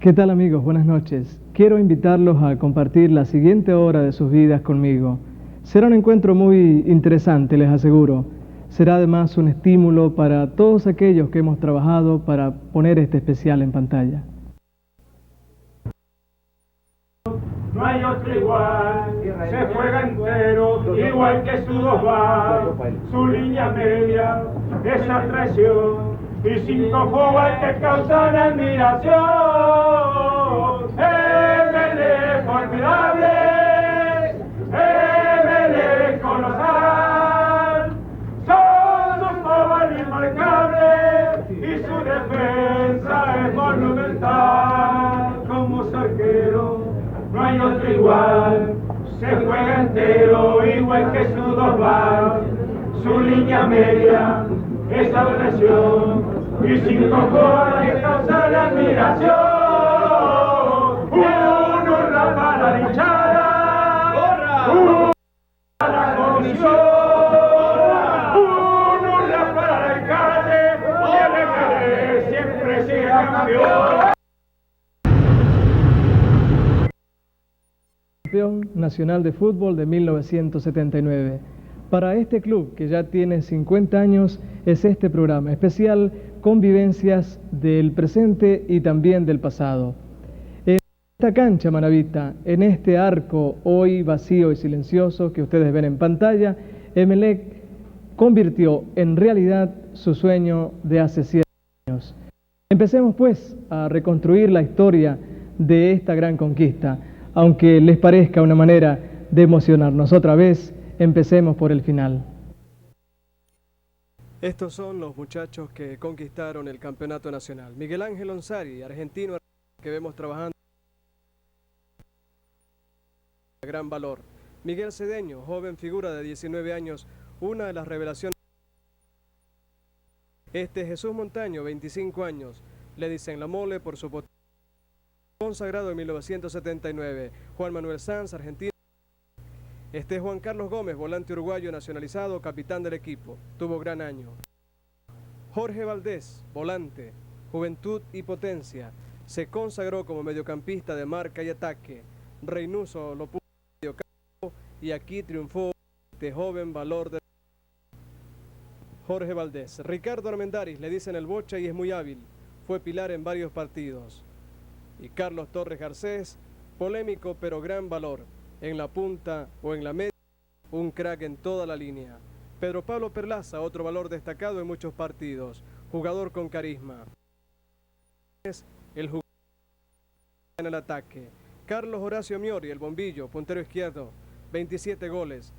¿Qué tal amigos? Buenas noches. Quiero invitarlos a compartir la siguiente hora de sus vidas conmigo. Será un encuentro muy interesante, les aseguro. Será además un estímulo para todos aquellos que hemos trabajado para poner este especial en pantalla. No hay otro igual, se juega entero, igual que su dos va, su línea media, esa traición, y cinco jugadores que causan admiración. ML formidable, ML colosal, son sus jóvenes inmarcables, y su defensa es monumental, como su arquero. No hay otro igual, se juega entero, igual que su dos bar, su línea media, esa presión, y cinco goles que causan la admiración. Un hurra para la hinchada, un para la comisión, un hurra para el alcalde, y el MD siempre sigue campeón. Campeón nacional de fútbol de 1979. Para este club, que ya tiene 50 años, es este programa especial con vivencias del presente y también del pasado. En esta cancha Manavita, en este arco hoy vacío y silencioso que ustedes ven en pantalla, Emelec convirtió en realidad su sueño de hace 7 años. Empecemos pues a reconstruir la historia de esta gran conquista. Aunque les parezca una manera de emocionarnos otra vez, empecemos por el final. Estos son los muchachos que conquistaron el campeonato nacional. Miguel Ángel Onsari, argentino que vemos trabajando de gran valor. Miguel Cedeño, joven figura de 19 años, una de las revelaciones. Este Jesús Montaño, 25 años, le dicen la mole por su potencia. Consagrado en 1979, Juan Manuel Sanz, argentino. Este Juan Carlos Gómez, volante uruguayo nacionalizado, capitán del equipo, tuvo gran año. Jorge Valdés, volante, juventud y potencia, se consagró como mediocampista de marca y ataque. Reynoso lo puso en mediocampo y aquí triunfó este joven valor de Jorge Valdés. Ricardo Armendáriz, le dicen el Bocha y es muy hábil, fue pilar en varios partidos. Y Carlos Torres Garcés, polémico pero gran valor, en la punta o en la media, un crack en toda la línea. Pedro Pablo Perlaza, otro valor destacado en muchos partidos, jugador con carisma. Es el jugador en el ataque. Carlos Horacio Miori, el bombillo, puntero izquierdo, 27 goles.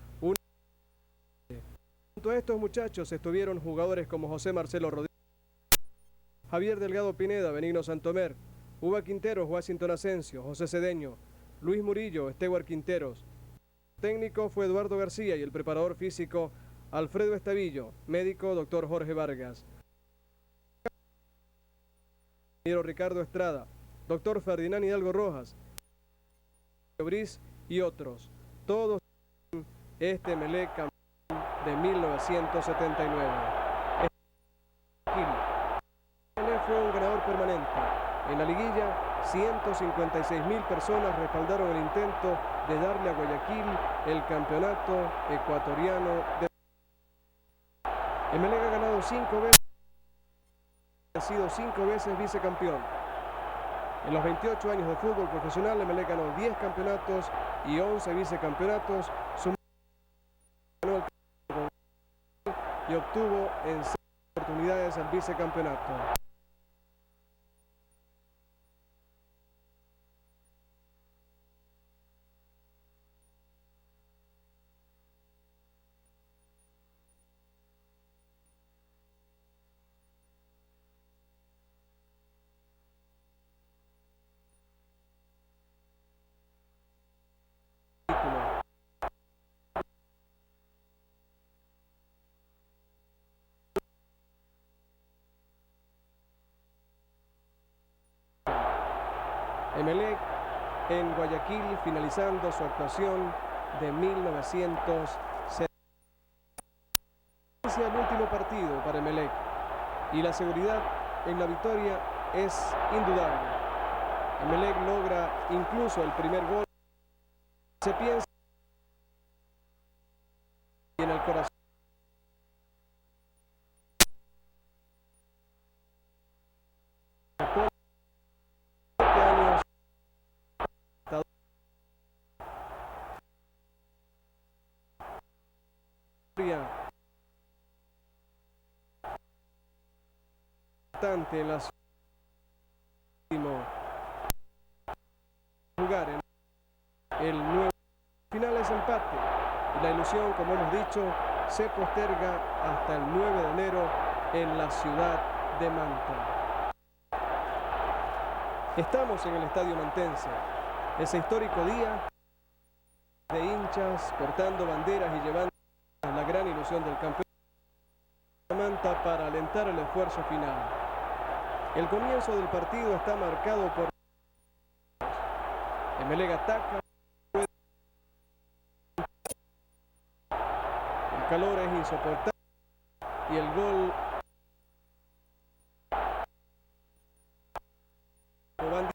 Junto a estos muchachos estuvieron jugadores como José Marcelo Rodríguez, Javier Delgado Pineda, Benigno Santomer, Uva Quinteros, Washington Asensio, José Cedeño, Luis Murillo, Estewar Quinteros. El técnico fue Eduardo García y el preparador físico Alfredo Estavillo, médico doctor Jorge Vargas. Ricardo Estrada, doctor Ferdinand Hidalgo Rojas, Briz y otros. Todos este Emelec campeón de 1979. Emelec fue un ganador permanente. En la liguilla, 156.000 personas respaldaron el intento de darle a Guayaquil el campeonato ecuatoriano de... Emelec ha ganado 5 veces, ha sido 5 veces vicecampeón. En los 28 años de fútbol profesional, Emelec ganó 10 campeonatos y 11 vicecampeonatos, y obtuvo en 6 oportunidades el vicecampeonato. Emelec en Guayaquil, finalizando su actuación de 1970. Es el último partido para Emelec y la seguridad en la victoria es indudable. Emelec logra incluso el primer gol. Se piensa en el corazón. En las jugar en el nuevo final es empate y la ilusión, como hemos dicho, se posterga hasta el 9 de enero en la ciudad de Manta. Estamos en el Estadio Mantense, ese histórico día de hinchas portando banderas y llevando la gran ilusión del campeón de Manta para alentar el esfuerzo final. El comienzo del partido está marcado por Emelec ataca, el calor es insoportable y el gol el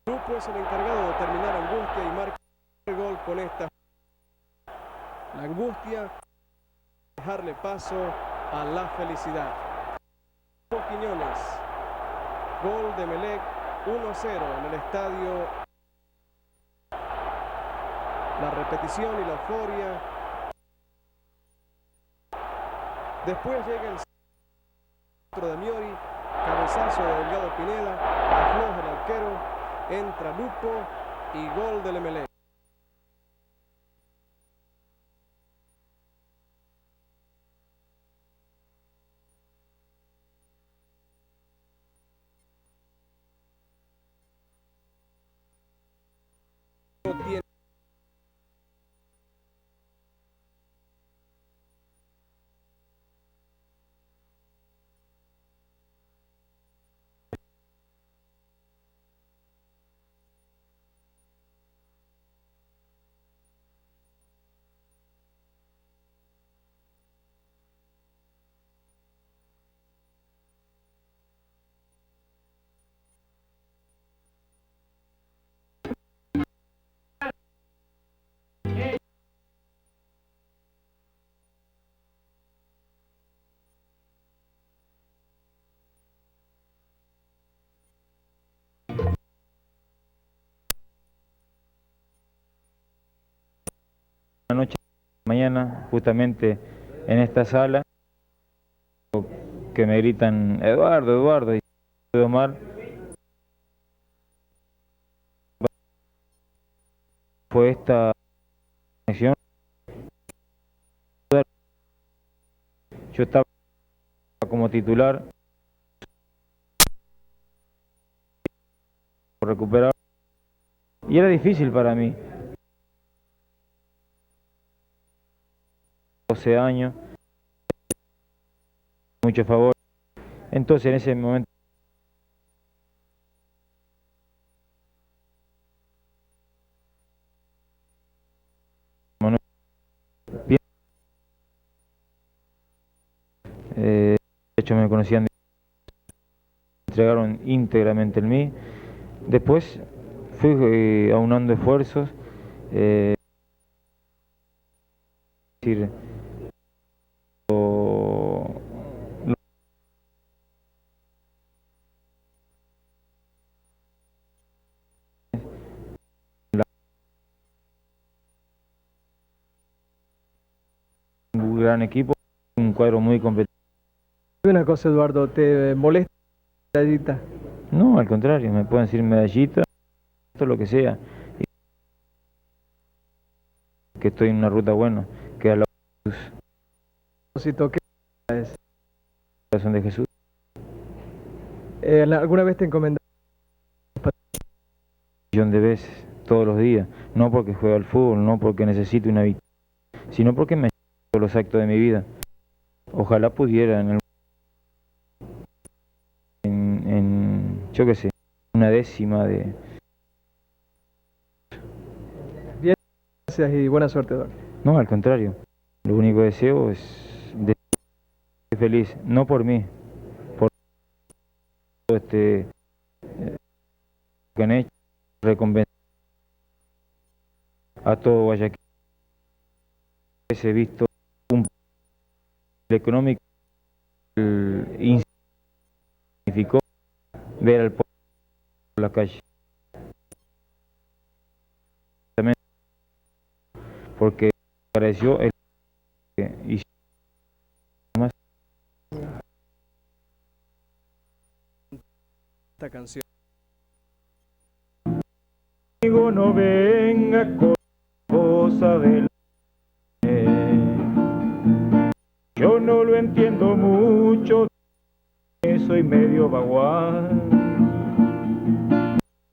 grupo es el encargado de terminar Angustia y marca el gol con esta. La angustia, dejarle paso a la felicidad. Quiñones. Gol de Emelec, 1-0 en el estadio. La repetición y la euforia. Después llega el centro de Miori, cabezazo de Delgado Pineda, afloja el arquero, entra Lupo y gol del Emelec. Una noche, mañana, justamente en esta sala, que me gritan Eduardo, Eduardo, y Omar. Fue esta conexión. Yo estaba como titular, por recuperar, y era difícil para mí. 12 años, mucho favor. Entonces en ese momento de hecho me conocían, entregaron íntegramente en mí. Después fui aunando esfuerzos, decir, un gran equipo, un cuadro muy competitivo. Una cosa, Eduardo, ¿te molesta la medallita? No, al contrario, me pueden decir medallita, todo lo que sea, que estoy en una ruta buena, que a la ¿Qué es? corazón de Jesús. ¿Alguna vez te encomendaste? Un millón de veces, todos los días, no porque juego al fútbol, no porque necesito una victoria, sino porque me todos los actos de mi vida. Ojalá pudiera yo qué sé, una décima de... Bien, gracias y buena suerte, Eduardo. No, al contrario, lo único que deseo es ser feliz, no por mí, por que han hecho, recompensar a todo Guayaquil. He visto un económico significó ver al pueblo por la calle. Porque pareció el que hizo más esta canción. Amigo, no venga con cosa del yo no lo entiendo mucho, soy medio bagual,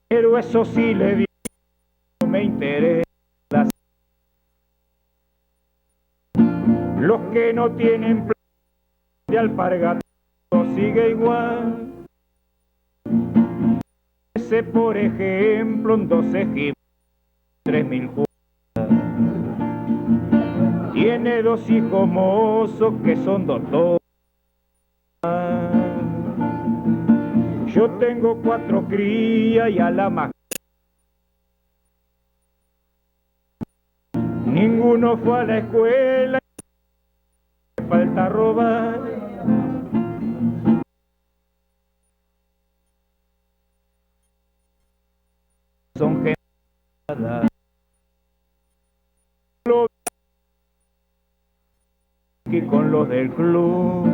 pero eso sí le digo, no me interesa. Los que no tienen plan de alpargatas sigue igual. Ese, por ejemplo, en 12 egipcios, 3000 jugadas. Tiene 2 hijos mozos que son doctores. Yo tengo 4 crías y a la más. Ninguno fue a la escuela. Falta robar. Son gente y con los del club,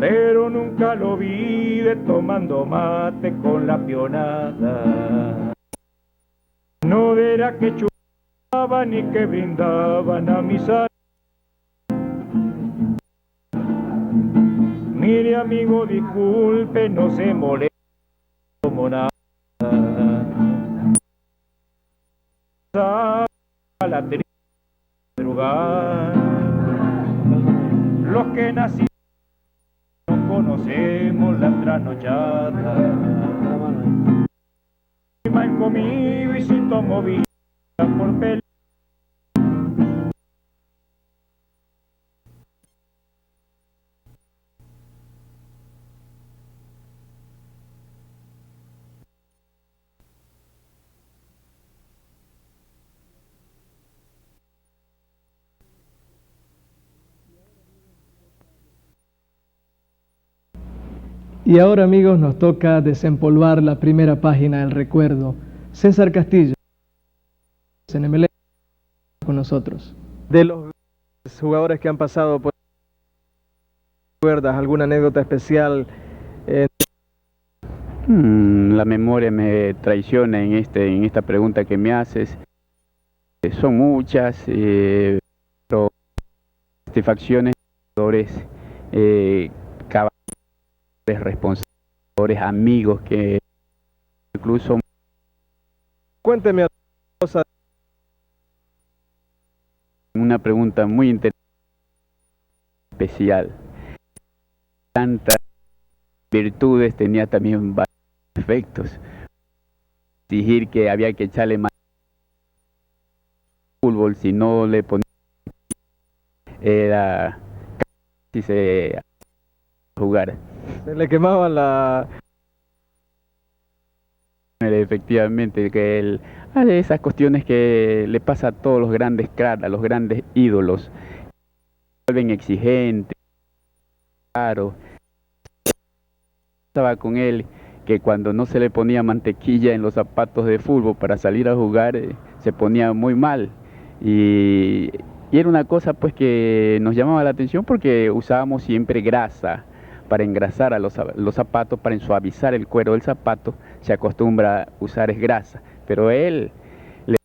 pero nunca lo vi de tomando mate con la pionada. No era que chupaban ni que brindaban a mis almas. Mire, amigo, disculpe, no se moleste como nada. A la triste madrugada, los que nacimos no conocemos la trasnochada. Mal comido y sin tomo vida por pelear. Y ahora, amigos, nos toca desempolvar la primera página del recuerdo. César Castillo, en MLE, con nosotros. De los jugadores que han pasado por... ¿Recuerdas alguna anécdota especial? La memoria me traiciona en esta pregunta que me haces. Son muchas, pero satisfacciones, jugadores, responsables, amigos que incluso... Cuénteme cosa. Una pregunta muy interesante, especial. Tantas virtudes tenía también varios defectos. Exigir que había que echarle más fútbol, si no le ponía era casi se jugar. Se le quemaba la... Efectivamente, que esas cuestiones que le pasa a todos los grandes cracks, a los grandes ídolos, se vuelven exigentes, claro. Estaba con él que cuando no se le ponía mantequilla en los zapatos de fútbol para salir a jugar, se ponía muy mal. Y era una cosa pues que nos llamaba la atención porque usábamos siempre grasa para engrasar a los zapatos, para ensuavizar el cuero del zapato. Se acostumbra a usar es grasa, pero él le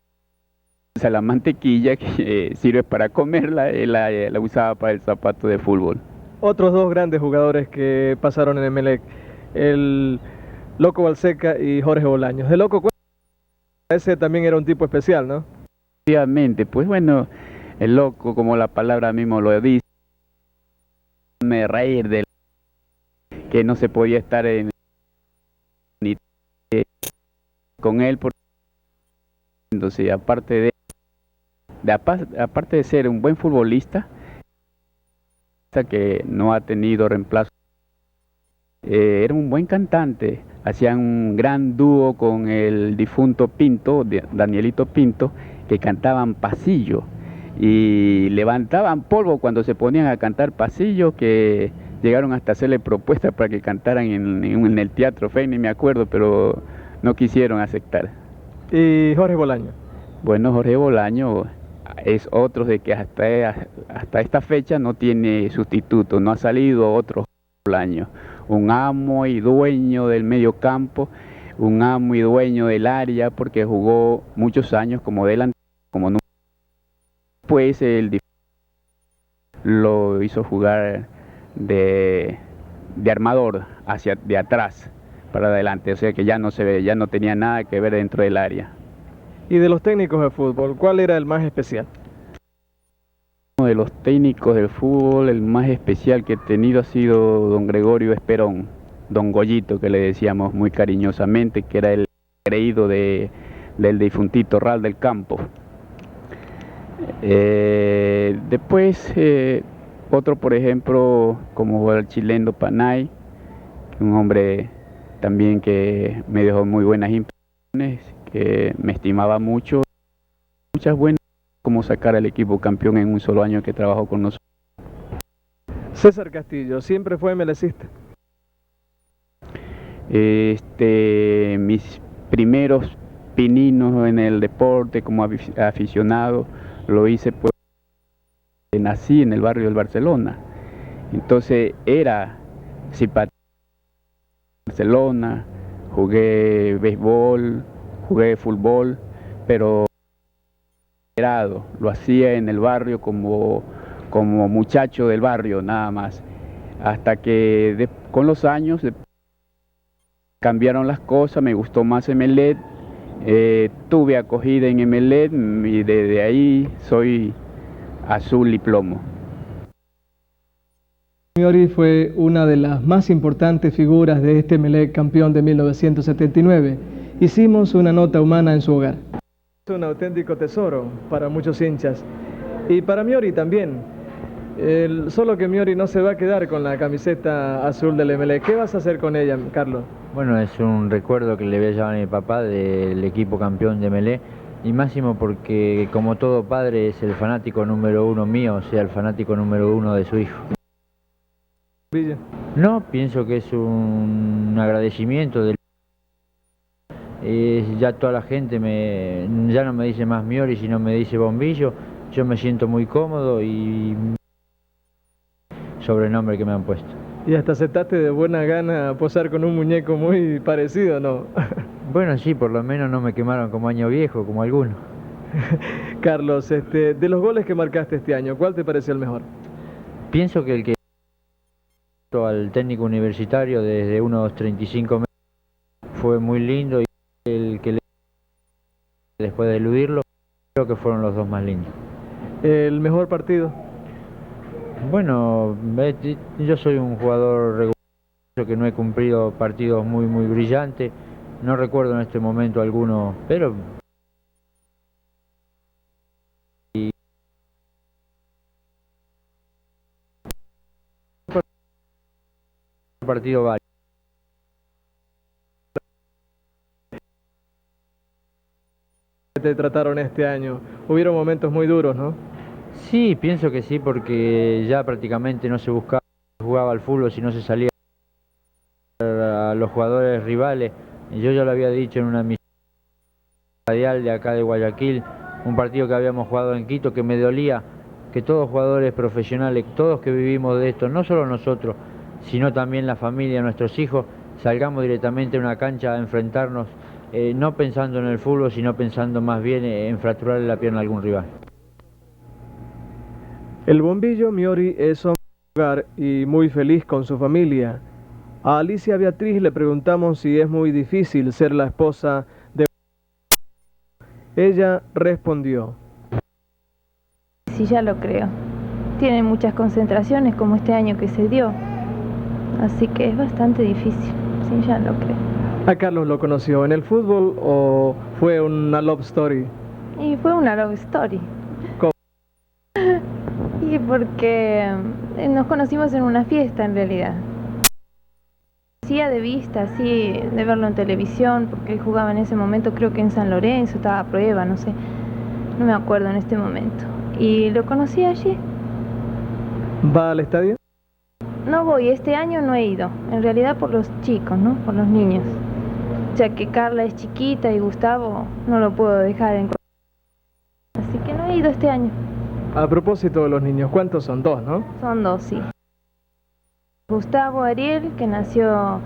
usa la mantequilla que sirve para comerla, él la usaba para el zapato de fútbol. Otros 2 grandes jugadores que pasaron en Emelec, el Loco Balseca y Jorge Bolaños. De Loco, ese también era un tipo especial, ¿no? Obviamente, pues bueno, el Loco, como la palabra mismo lo dice, me reír de que no se podía estar ni con él, porque entonces aparte de ser un buen futbolista, que no ha tenido reemplazo, Era un buen cantante, hacían un gran dúo con el difunto Pinto, Danielito Pinto, que cantaban pasillo y levantaban polvo cuando se ponían a cantar pasillo, que llegaron hasta hacerle propuestas para que cantaran en el Teatro Feyni, me acuerdo, pero no quisieron aceptar. ¿Y Jorge Bolaño? Bueno, Jorge Bolaño es otro de que hasta esta fecha no tiene sustituto, no ha salido otro Bolaño. Un amo y dueño del medio campo, un amo y dueño del área, porque jugó muchos años como delantero, como número. Pues él lo hizo jugar de armador, de atrás para adelante, o sea que ya no tenía nada que ver dentro del área. ¿Y de los técnicos de fútbol, cuál era el más especial? Uno de los técnicos del fútbol, el más especial que he tenido ha sido don Gregorio Esperón, don Goyito, que le decíamos muy cariñosamente, que era el creído del difuntito Ral del Campo. Después, otro por ejemplo, como el chileno Panay, un hombre también que me dejó muy buenas impresiones, que me estimaba mucho, muchas buenas, como sacar al equipo campeón en un solo año que trabajó con nosotros. César Castillo, ¿siempre fue melecista? Mis primeros pininos en el deporte como aficionado lo hice pues, nací en el barrio del Barcelona, entonces era simpático Barcelona, jugué béisbol, jugué fútbol, pero lo hacía en el barrio como muchacho del barrio nada más, hasta que con los años cambiaron las cosas, me gustó más Emelec, tuve acogida en Emelec y desde ahí soy azul y plomo. Miori fue una de las más importantes figuras de este Emelec campeón de 1979. Hicimos una nota humana en su hogar. Es un auténtico tesoro para muchos hinchas y para Miori también. Solo que Miori no se va a quedar con la camiseta azul del Emelec. ¿Qué vas a hacer con ella, Carlos? Bueno, es un recuerdo que le voy a llevar a mi papá del equipo campeón de Emelec, y máximo porque como todo padre es el fanático número uno mío, o sea, el fanático número uno de su hijo. Villa. No, pienso que es un agradecimiento del... ya toda la gente ya no me dice más Miori, sino me dice Bombillo. Yo me siento muy cómodo y sobrenombre que me han puesto. ¿Y hasta aceptaste de buena gana posar con un muñeco muy parecido, no? Bueno, sí, por lo menos no me quemaron como año viejo, como algunos. Carlos, de los goles que marcaste este año, ¿cuál te pareció el mejor? Pienso que el que al técnico universitario desde unos 35 metros fue muy lindo, y el que después de eludirlo, creo que fueron los dos más lindos. ¿El mejor partido? Bueno, yo soy un jugador regular, que no he cumplido partidos muy brillantes, no recuerdo en este momento alguno, pero partido vale. Te trataron este año, hubieron momentos muy duros, ¿no? Sí, pienso que sí, porque ya prácticamente no se jugaba al fútbol, si no se salía a los jugadores rivales. Yo ya lo había dicho en una misión radial de acá de Guayaquil, un partido que habíamos jugado en Quito, que me dolía que todos jugadores profesionales, todos que vivimos de esto, no solo nosotros, sino también la familia, nuestros hijos, salgamos directamente a una cancha a enfrentarnos, no pensando en el fútbol, sino pensando más bien en fracturarle la pierna a algún rival. El Bombillo Miori es hombre de hogar y muy feliz con su familia. A Alicia Beatriz le preguntamos si es muy difícil ser la esposa de... Ella respondió: Sí, ya lo creo. Tiene muchas concentraciones como este año que se dio. Así que es bastante difícil. Sí, ya lo creo. ¿A Carlos lo conoció en el fútbol o fue una love story? Y fue una love story. ¿Cómo? Y porque nos conocimos en una fiesta en realidad. De vista, sí, de verlo en televisión, porque él jugaba en ese momento, creo que en San Lorenzo, estaba a prueba, no sé, no me acuerdo en este momento. Y lo conocí allí. ¿Va al estadio? No voy, este año no he ido, en realidad por los chicos, ¿no? Por los niños. Ya que Carla es chiquita y Gustavo no lo puedo dejar en... Así que no he ido este año. A propósito de los niños, ¿cuántos son? Dos, ¿no? Son dos, sí. Gustavo Ariel, que nació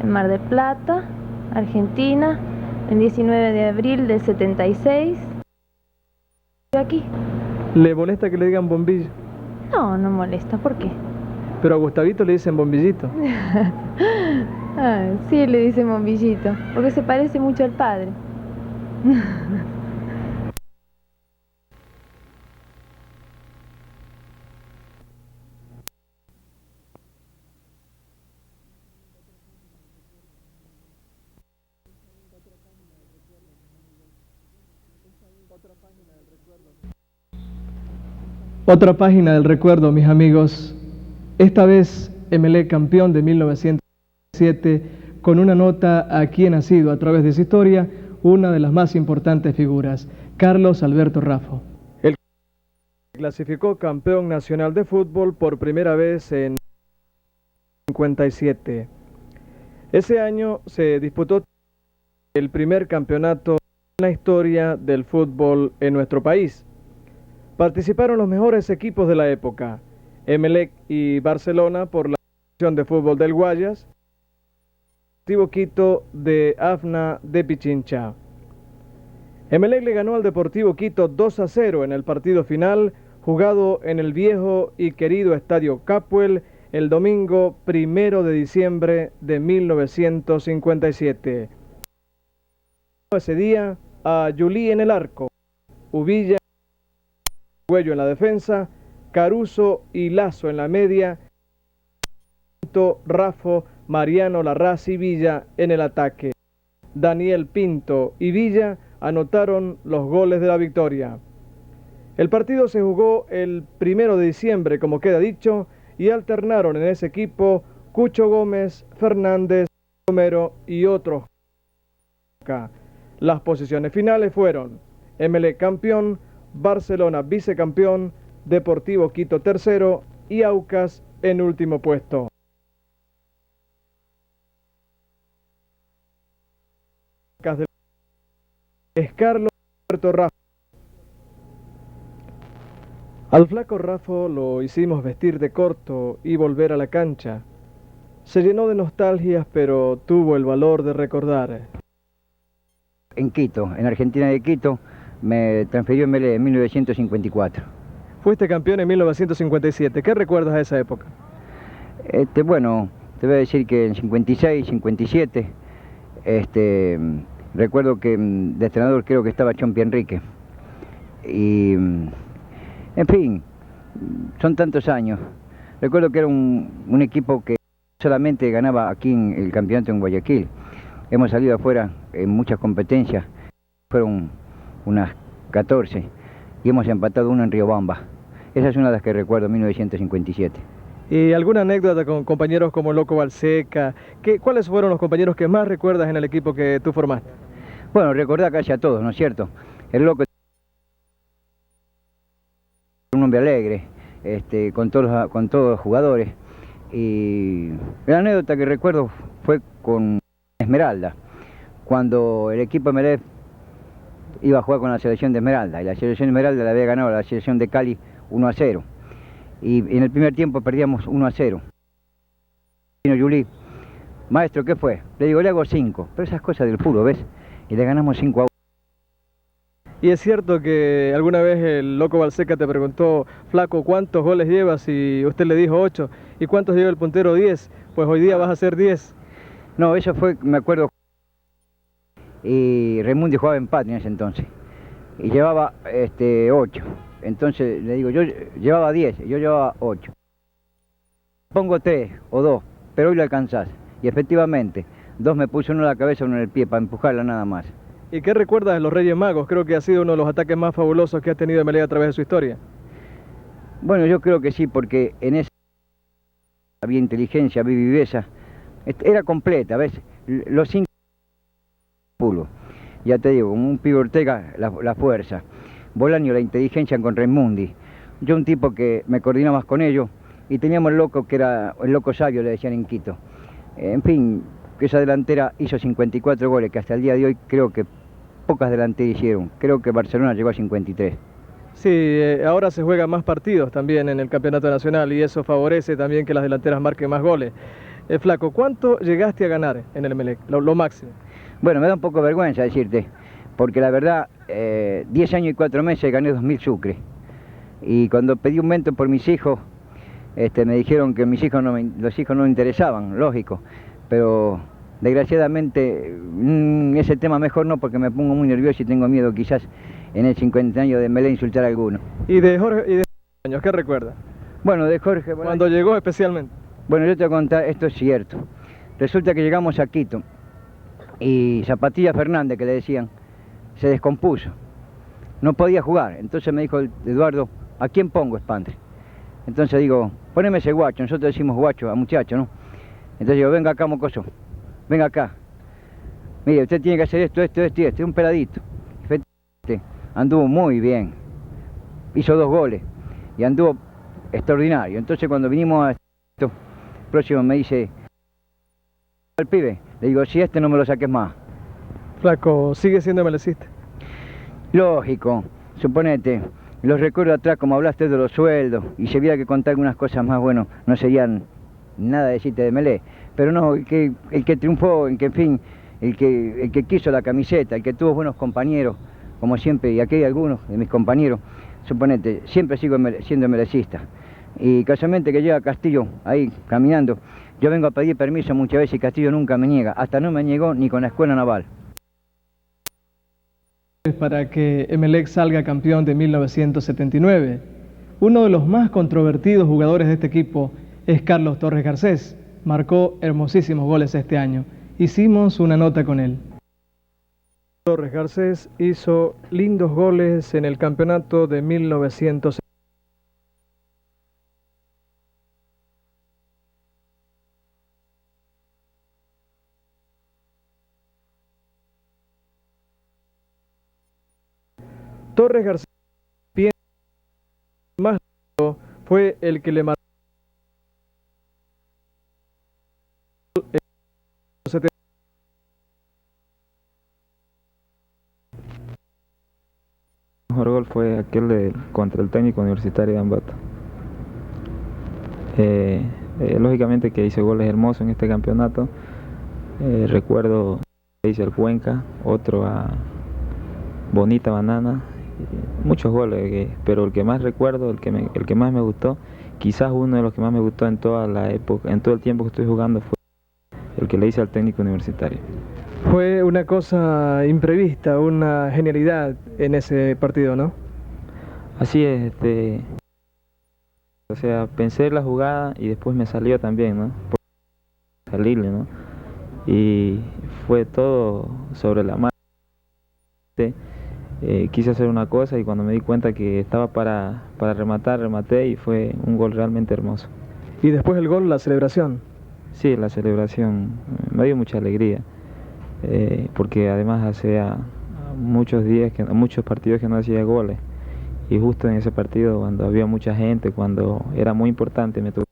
en Mar del Plata, Argentina, el 19 de abril del 76. Aquí. ¿Le molesta que le digan bombillo? No, no molesta, ¿por qué? Pero a Gustavito le dicen bombillito. Sí, le dicen bombillito, porque se parece mucho al padre. Otra página del recuerdo, mis amigos. Esta vez Emelec campeón de 1907 con una nota a quien ha sido a través de su historia una de las más importantes figuras, Carlos Alberto Raffo. El clasificó campeón nacional de fútbol por primera vez en 1957. Ese año se disputó el primer campeonato en la historia del fútbol en nuestro país. Participaron los mejores equipos de la época, Emelec y Barcelona por la Asociación de Fútbol del Guayas, Deportivo Quito de AFNA de Pichincha. Emelec le ganó al Deportivo Quito 2-0 en el partido final, jugado en el viejo y querido Estadio Capuel el domingo 1 de diciembre de 1957. Ese día a Yulí en el arco, Uvilla, Cuello en la defensa, Caruso y Lazo en la media, Raffo, Mariano Larraz y Villa en el ataque. Daniel Pinto y Villa anotaron los goles de la victoria. El partido se jugó el 1 de diciembre, como queda dicho, y alternaron en ese equipo Cucho Gómez, Fernández, Romero y otros. Las posiciones finales fueron Emelec campeón, Barcelona vicecampeón, Deportivo Quito tercero y Aucas en último puesto. Es Carlos Alberto Raffo. Al flaco Raffo lo hicimos vestir de corto y volver a la cancha. Se llenó de nostalgias, pero tuvo el valor de recordar. En Quito, en Argentina de Quito, me transfirió en 1954. Fuiste campeón en 1957. ¿Qué recuerdas de esa época? Bueno, te voy a decir que en 56, 57, recuerdo que de entrenador creo que estaba Chompi Enrique. Y, en fin, son tantos años. Recuerdo que era un equipo que solamente ganaba aquí en el campeonato en Guayaquil. Hemos salido afuera en muchas competencias, fueron unas 14, y hemos empatado uno en Riobamba. Esa es una de las que recuerdo, 1957. ¿Y alguna anécdota con compañeros como Loco Balseca? ¿Cuáles fueron los compañeros que más recuerdas en el equipo que tú formaste? Bueno, recordar casi a todos, ¿no es cierto? El Loco, un hombre alegre, con todos los jugadores. Y la anécdota que recuerdo fue con Esmeralda, cuando el equipo Emelec iba a jugar con la selección de Esmeralda, y la selección de Esmeralda le había ganado a la selección de Cali 1-0. Y en el primer tiempo perdíamos 1-0. Vino Yulí, maestro, ¿qué fue? Le digo, le hago 5, pero esas cosas del fútbol, ¿ves? Y le ganamos 5-1. Y es cierto que alguna vez el Loco Balseca te preguntó, flaco, ¿cuántos goles llevas? Y usted le dijo 8. ¿Y cuántos lleva el puntero? 10. Pues hoy día vas a hacer 10. No, eso fue, me acuerdo, y Raimundi jugaba empate en ese entonces, y llevaba 8. Entonces le digo, yo llevaba 10, yo llevaba 8. Pongo 3 o 2, pero hoy lo alcanzás. Y efectivamente, 2 me puso uno en la cabeza, uno en el pie, para empujarla nada más. ¿Y qué recuerdas de los Reyes Magos? Creo que ha sido uno de los ataques más fabulosos que ha tenido Emelec a través de su historia. Bueno, yo creo que sí, porque en esa había inteligencia, había viveza, era completa, ¿ves? Los 5 pulos. Ya te digo, un Pibe Ortega, la fuerza. Bolaño, la inteligencia con Raimundi. Yo un tipo que me coordinaba más con ellos. Y teníamos el loco que era el loco sabio, le decían en Quito. En fin, que esa delantera hizo 54 goles, que hasta el día de hoy creo que pocas delanteras hicieron. Creo que Barcelona llegó a 53. Sí, ahora se juegan más partidos también en el campeonato nacional y eso favorece también que las delanteras marquen más goles. Flaco, ¿cuánto llegaste a ganar en el Emelec? Lo máximo. Bueno, me da un poco de vergüenza decirte, porque la verdad, 10 años y 4 meses gané 2.000 sucres. Y cuando pedí un aumento por mis hijos, me dijeron que los hijos no me interesaban, lógico, pero desgraciadamente ese tema mejor no, porque me pongo muy nervioso y tengo miedo quizás en el 50 años de Emelec insultar a alguno. ¿Y de Jorge Bolaños, qué recuerda? Bueno, de Jorge Bolaños, cuando llegó especialmente. Bueno, yo te voy a contar, esto es cierto. Resulta que llegamos a Quito y Zapatilla Fernández, que le decían, se descompuso, no podía jugar. Entonces me dijo Eduardo, ¿a quién pongo, Espandre? Entonces digo, poneme ese guacho, nosotros decimos guacho a muchacho, ¿no? Entonces digo, venga acá, mocoso, venga acá. Mire, usted tiene que hacer esto, es un peladito. Anduvo muy bien, hizo 2 goles y anduvo extraordinario. Entonces cuando vinimos a esto, próximo me dice, al pibe, le digo, si no me lo saques más. Flaco, ¿sigue siendo melecista? Lógico, suponete, los recuerdo atrás como hablaste de los sueldos y si hubiera que contar algunas cosas más, bueno, no serían nada decirte de Melé, pero no, el que triunfó, el que en fin, el que quiso la camiseta, el que tuvo buenos compañeros, como siempre, y aquí hay algunos de mis compañeros, suponete, siempre sigo siendo melecista. Y casualmente que llega Castillo ahí caminando, yo vengo a pedir permiso muchas veces y Castillo nunca me niega, hasta no me negó ni con la escuela naval. Para que Emelec salga campeón de 1979. Uno de los más controvertidos jugadores de este equipo es Carlos Torres Garcés. Marcó hermosísimos goles este año. Hicimos una nota con él. Torres Garcés hizo lindos goles en el campeonato de 1979. Torres Garcés más fue el que le marcó el mejor gol fue aquel contra el Técnico Universitario de Ambato. Lógicamente que hice goles hermosos en este campeonato. Recuerdo que hice al Cuenca, otro a Bonita Banana, muchos goles, pero el que más recuerdo, el que más me gustó, quizás uno de los que más me gustó en toda la época, en todo el tiempo que estoy jugando, fue el que le hice al Técnico Universitario. Fue una cosa imprevista, una genialidad en ese partido, ¿no? Así es, o sea, pensé en la jugada y después me salió también, ¿no? Por salirle, ¿no? Y fue todo sobre la marcha. Quise hacer una cosa y cuando me di cuenta que estaba para rematar, rematé y fue un gol realmente hermoso. Y después el gol, la celebración. Sí, la celebración me dio mucha alegría, porque además hacía muchos partidos que no hacía goles y justo en ese partido cuando había mucha gente, cuando era muy importante, me tocó.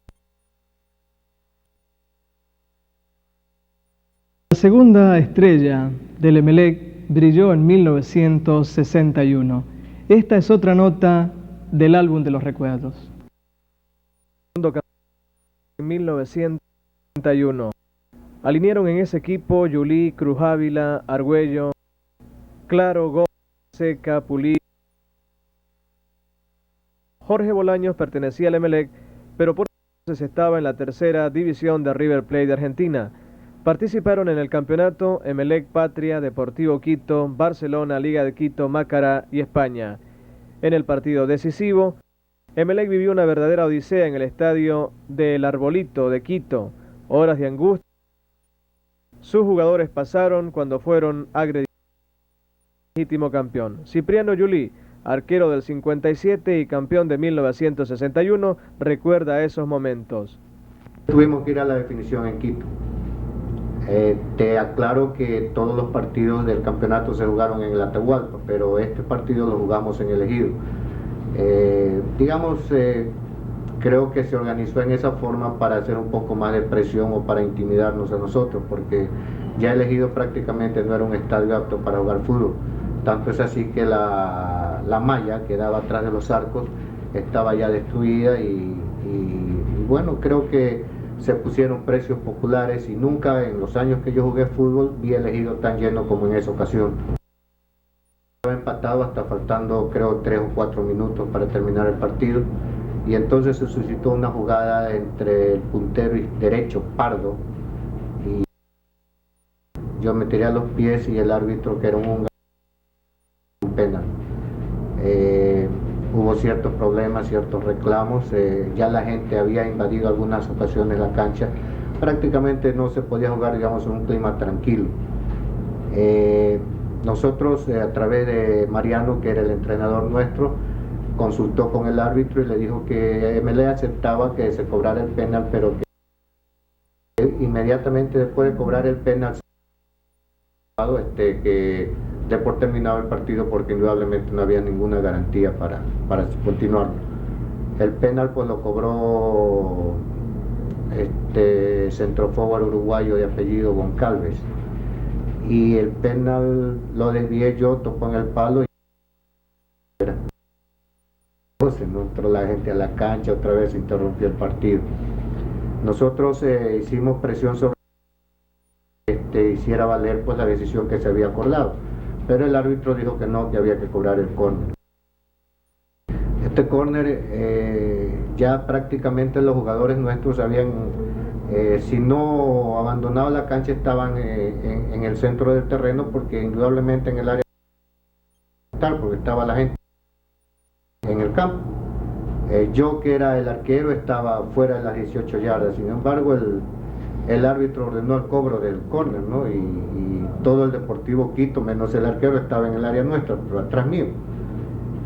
La segunda estrella del Emelec brilló en 1961. Esta es otra nota del álbum de los recuerdos. En 1961. Alinearon en ese equipo Yulí, Cruz Ávila, Argüello, Claro, Gómez, Seca, Pulí. Jorge Bolaños pertenecía al Emelec, pero por entonces estaba en la tercera división de River Plate de Argentina. Participaron en el campeonato Emelec, Patria, Deportivo Quito, Barcelona, Liga de Quito, Mácara y España. En el partido decisivo, Emelec vivió una verdadera odisea en el estadio del Arbolito de Quito. Horas de angustia. Sus jugadores pasaron cuando fueron agredidos. Legítimo campeón. Cipriano Yulí, arquero del 57 y campeón de 1961, recuerda esos momentos. Tuvimos que ir a la definición en Quito. Te aclaro que todos los partidos del campeonato se jugaron en el Atahualpa, pero este partido lo jugamos en el Ejido. Creo que se organizó en esa forma para hacer un poco más de presión o para intimidarnos a nosotros, porque ya el Ejido prácticamente no era un estadio apto para jugar fútbol. Tanto es así que la malla que daba atrás de los arcos estaba ya destruida y bueno, creo que se pusieron precios populares y nunca en los años que yo jugué fútbol vi el Ejido tan lleno como en esa ocasión. Estaba empatado hasta faltando creo 3 o 4 minutos para terminar el partido y entonces se suscitó una jugada entre el puntero derecho Pardo y yo me tiré a los pies y el árbitro, que era un húngaro, un penal. Hubo ciertos problemas, ciertos reclamos, ya la gente había invadido algunas ocasiones la cancha, prácticamente no se podía jugar, digamos, en un clima tranquilo. Nosotros, a través de Mariano, que era el entrenador nuestro, consultó con el árbitro y le dijo que MLE aceptaba que se cobrara el penal, pero que inmediatamente después de cobrar el penal, que de por terminado el partido, porque indudablemente no había ninguna garantía para continuar. El penal pues lo cobró centroforward uruguayo de apellido Goncalves, y el penal lo desvié yo, topó en el palo y entonces no entró la gente a la cancha, otra vez se interrumpió el partido. Nosotros hicimos presión sobre hiciera valer pues la decisión que se había acordado, pero el árbitro dijo que no, que había que cobrar el córner. Este córner ya prácticamente los jugadores nuestros habían, si no abandonado la cancha, estaban en el centro del terreno, porque indudablemente en el área porque estaba la gente en el campo. Yo, que era el arquero, estaba fuera de las 18 yardas, sin embargo el árbitro ordenó el cobro del córner, ¿no? Y todo el Deportivo Quito, menos el arquero, estaba en el área nuestra, pero atrás mío.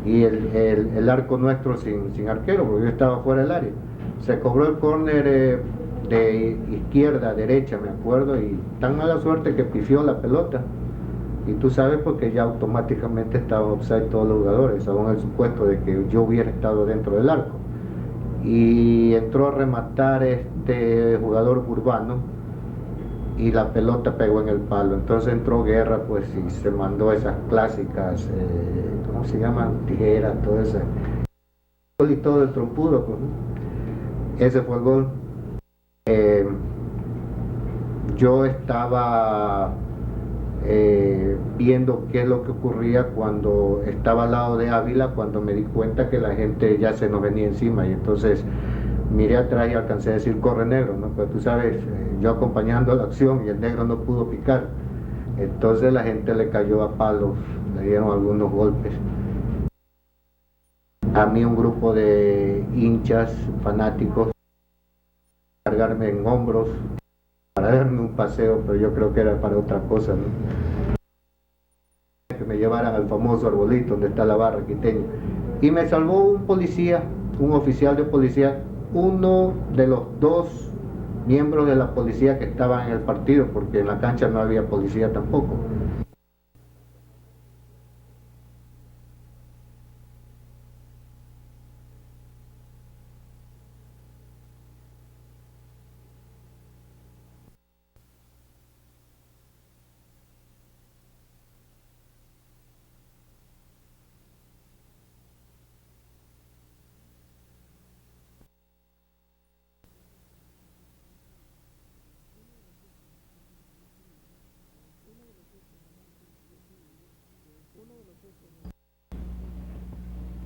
Y el arco nuestro sin arquero, porque yo estaba fuera del área. Se cobró el córner de izquierda a derecha, me acuerdo, y tan mala suerte que pifió la pelota. Y tú sabes, porque ya automáticamente estaban offside todos los jugadores, según el supuesto de que yo hubiera estado dentro del arco. Y entró a rematar este jugador urbano y la pelota pegó en el palo. Entonces entró Guerra, pues, y se mandó esas clásicas, ¿cómo se llaman? Tijeras, todo eso. Y todo el trompudo, pues. Ese fue el gol. Yo estaba viendo qué es lo que ocurría cuando estaba al lado de Ávila, cuando me di cuenta que la gente ya se nos venía encima, y entonces miré atrás y alcancé a decir corre negro, ¿no? Pues tú sabes, yo acompañando la acción y el negro no pudo picar, entonces la gente le cayó a palos, le dieron algunos golpes. A mí un grupo de hinchas fanáticos cargarme en hombros para darme un paseo, pero yo creo que era para otra cosa, ¿no? Que me llevaran al famoso arbolito donde está la barra quiteña. Y me salvó un policía, un oficial de policía, uno de los 2 miembros de la policía que estaban en el partido, porque en la cancha no había policía tampoco.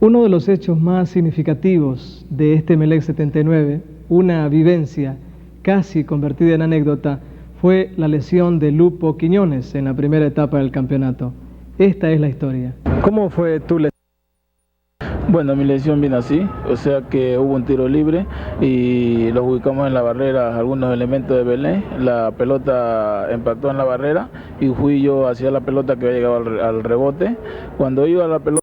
Uno de los hechos más significativos de este Emelec 79, una vivencia casi convertida en anécdota, fue la lesión de Lupo Quiñones en la primera etapa del campeonato. Esta es la historia. ¿Cómo fue tu lesión? Bueno, mi lesión vino así, o sea que hubo un tiro libre y los ubicamos en la barrera, algunos elementos de Belén, la pelota impactó en la barrera y fui yo hacia la pelota que había llegado al rebote. Cuando iba a la pelota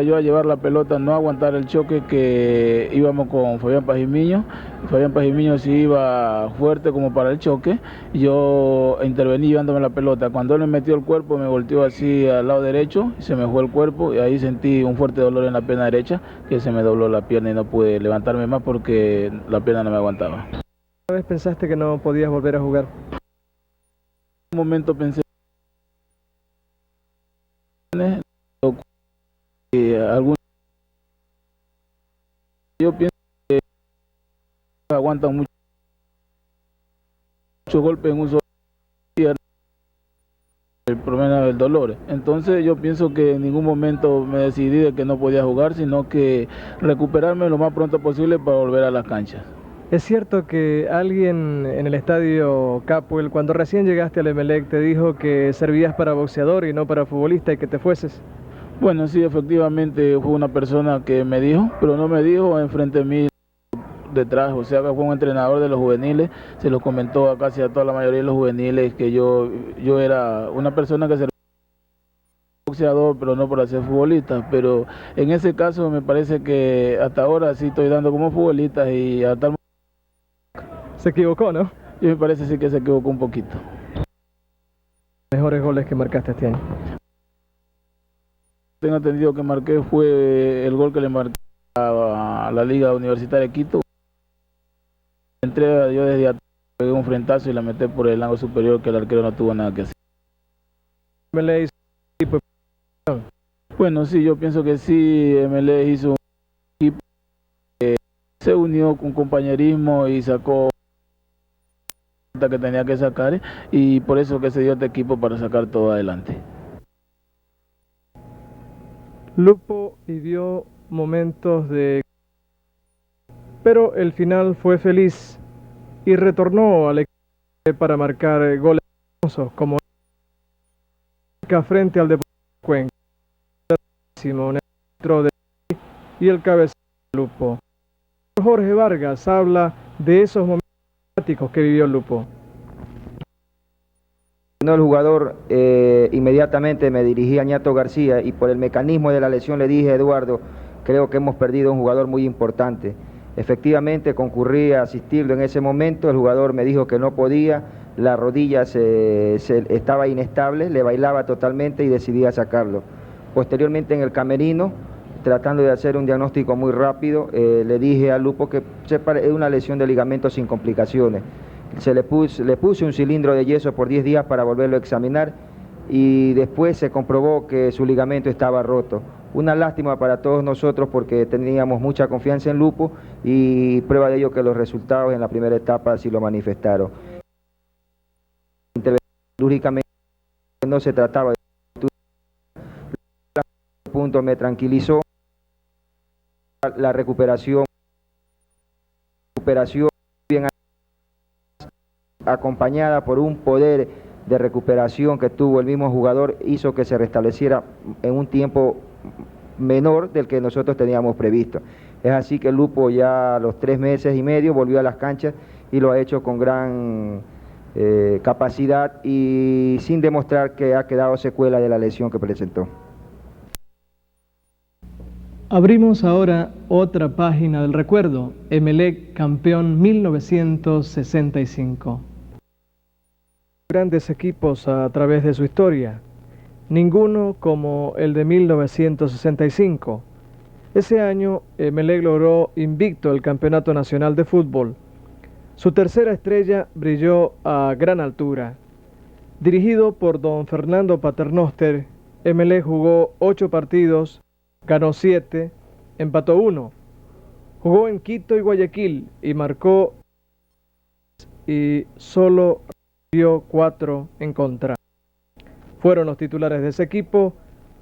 Yo a llevar la pelota, no aguantar el choque que íbamos con Fabián Pajimiño. Fabián Pajimiño sí iba fuerte como para el choque. Yo intervení llevándome la pelota. Cuando él me metió el cuerpo, me volteó así al lado derecho y se me fue el cuerpo. Y ahí sentí un fuerte dolor en la pierna derecha, que se me dobló la pierna y no pude levantarme más porque la pierna no me aguantaba. ¿Una vez pensaste que no podías volver a jugar? En un momento pensé yo pienso que aguantan mucho golpes en un solo día, el problema del dolor. Entonces yo pienso que en ningún momento me decidí de que no podía jugar, sino que recuperarme lo más pronto posible para volver a las canchas. ¿Es cierto que alguien en el estadio Capuel, cuando recién llegaste al Emelec, te dijo que servías para boxeador y no para futbolista y que te fueses? Bueno, sí, efectivamente fue una persona que me dijo, pero no me dijo enfrente de mí, detrás, o sea que fue un entrenador de los juveniles, se lo comentó a casi a toda la mayoría de los juveniles que yo era una persona que servía como boxeador, pero no para ser futbolista, pero en ese caso me parece que hasta ahora sí estoy dando como futbolista y a tal Se equivocó, ¿no? Y me parece sí que se equivocó un poquito. Mejores goles que marcaste este año. Tengo entendido que marqué fue el gol que le marqué a la Liga Universitaria de Quito. Entré yo desde atrás, pegué un frentazo y la metí por el ángulo superior que el arquero no tuvo nada que hacer. Bueno, sí, yo pienso que sí, MLE hizo un equipo que se unió con compañerismo y sacó que tenía que sacar y por eso que se dio este equipo para sacar todo adelante. Lupo vivió momentos de... pero el final fue feliz y retornó al equipo para marcar goles como frente al Deportivo Cuenca, y el cabecero Lupo. Jorge Vargas habla de esos momentos que vivió Lupo. El jugador inmediatamente me dirigí a Ñato García y por el mecanismo de la lesión le dije: Eduardo, creo que hemos perdido un jugador muy importante. Efectivamente concurrí a asistirlo en ese momento, el jugador me dijo que no podía, la rodilla estaba inestable, le bailaba totalmente y decidí a sacarlo. Posteriormente en el camerino, tratando de hacer un diagnóstico muy rápido, le dije a Lupo que es una lesión de ligamento sin complicaciones. Le puse un cilindro de yeso por 10 días para volverlo a examinar y después se comprobó que su ligamento estaba roto. Una lástima para todos nosotros porque teníamos mucha confianza en Lupo y prueba de ello que los resultados en la primera etapa sí lo manifestaron. Quirúrgicamente no se trataba de... punto me tranquilizó la recuperación bien acompañada por un poder de recuperación que tuvo el mismo jugador, hizo que se restableciera en un tiempo menor del que nosotros teníamos previsto. Es así que Lupo ya a los 3 meses y medio volvió a las canchas y lo ha hecho con gran capacidad y sin demostrar que ha quedado secuela de la lesión que presentó. Abrimos ahora otra página del recuerdo, Emelec campeón 1965. Grandes equipos a través de su historia, ninguno como el de 1965. Ese año Emelec logró invicto el Campeonato Nacional de Fútbol. Su tercera estrella brilló a gran altura. Dirigido por don Fernando Paternoster, Emelec jugó 8 partidos, ganó 7, empató 1. Jugó en Quito y Guayaquil y marcó y solo dio 4 en contra. Fueron los titulares de ese equipo: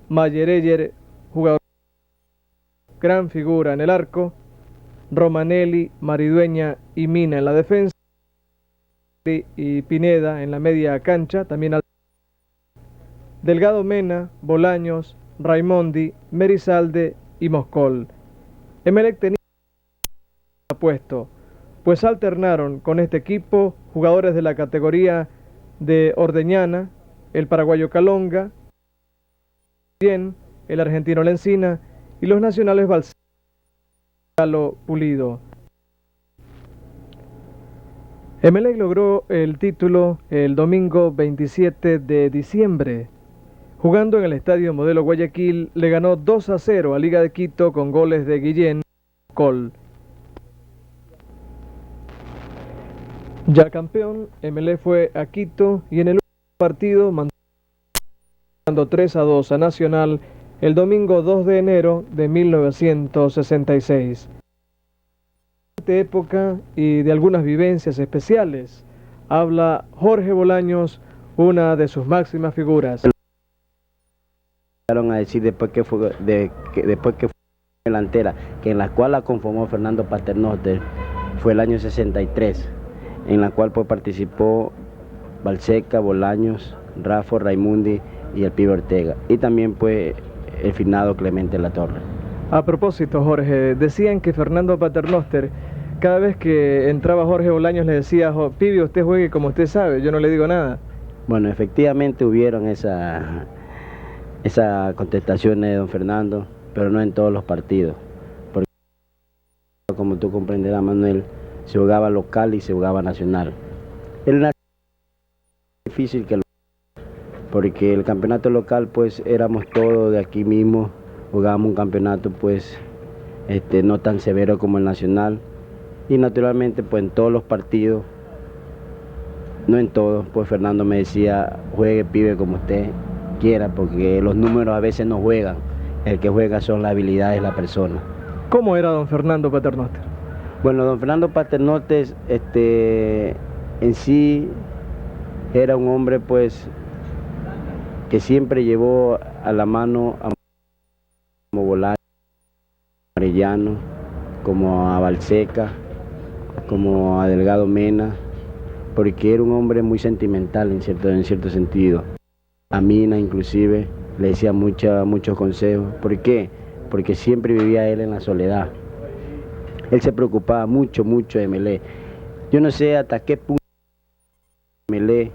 Mayereyer, jugador, gran figura en el arco; Romanelli, Maridueña y Mina en la defensa, y Pineda en la media cancha, también Delgado Mena, Bolaños, Raimondi, Merizalde y Moscol. Emelec tenía puesto, pues alternaron con este equipo jugadores de la categoría de Ordeñana, el paraguayo Calonga, bien el argentino Lencina y los nacionales Balseiro Pulido. Emelec logró el título el domingo 27 de diciembre. Jugando en el Estadio Modelo Guayaquil, le ganó 2-0 a Liga de Quito con goles de Guillén y Col. Ya campeón, Emelec fue a Quito y en el último partido mandando 3-2 a Nacional el domingo 2 de enero de 1966. De época y de algunas vivencias especiales, habla Jorge Bolaños, una de sus máximas figuras. A decir después que fue delantera, que en la cual la conformó Fernando Paternoster, fue el año 63, en la cual pues participó Balseca, Bolaños, Rafa, Raimundi y el Pibe Ortega, y también pues el finado Clemente Latorre. A propósito, Jorge, decían que Fernando Paternoster, cada vez que entraba Jorge Bolaños le decía: Pibe, usted juegue como usted sabe, yo no le digo nada. Bueno, efectivamente hubieron esa contestación de don Fernando, pero no en todos los partidos, porque como tú comprenderás, Manuel, se jugaba local y se jugaba nacional. Era difícil porque el campeonato local pues éramos todos de aquí mismo, jugábamos un campeonato pues no tan severo como el nacional, y naturalmente pues en todos los partidos, no en todos, pues Fernando me decía: juegue, pibe, como usted quiera, porque los números a veces no juegan, el que juega son las habilidades de la persona. ¿Cómo era don Fernando Paternoster? Bueno, don Fernando Paternoster en sí era un hombre pues que siempre llevó a la mano a como Bolaños, Arellano, como a Balseca, como a Delgado Mena, porque era un hombre muy sentimental en cierto sentido. A Mina inclusive le decía muchos consejos. ¿Por qué? Porque siempre vivía él en la soledad. Él se preocupaba mucho de Emelec. Yo no sé hasta qué punto Emelec,